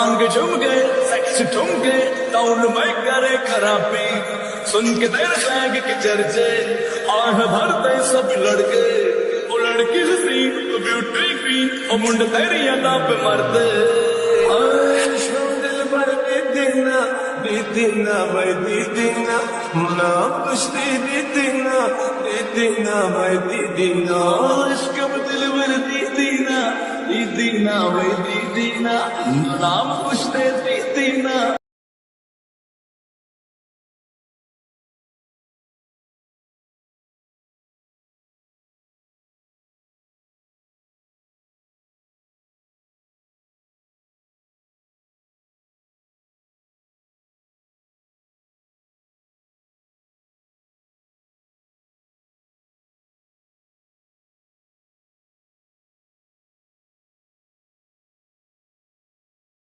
अंग झुम गए सेक्स ठुम गए टाउन में करे खराबी सुन के तेरे बैग के चर्चे आह भरते सब लड़के वो लड़की हसी वो ब्यूटी क्वीन वो मुंड तेरी अदा पे मरते दिल भर दी देना भाई दी देना ना कुछ दी देना भाई दी देना इश्क में दिल भर दी दीना भाई दी दीना नाम कुछ दे दी दीना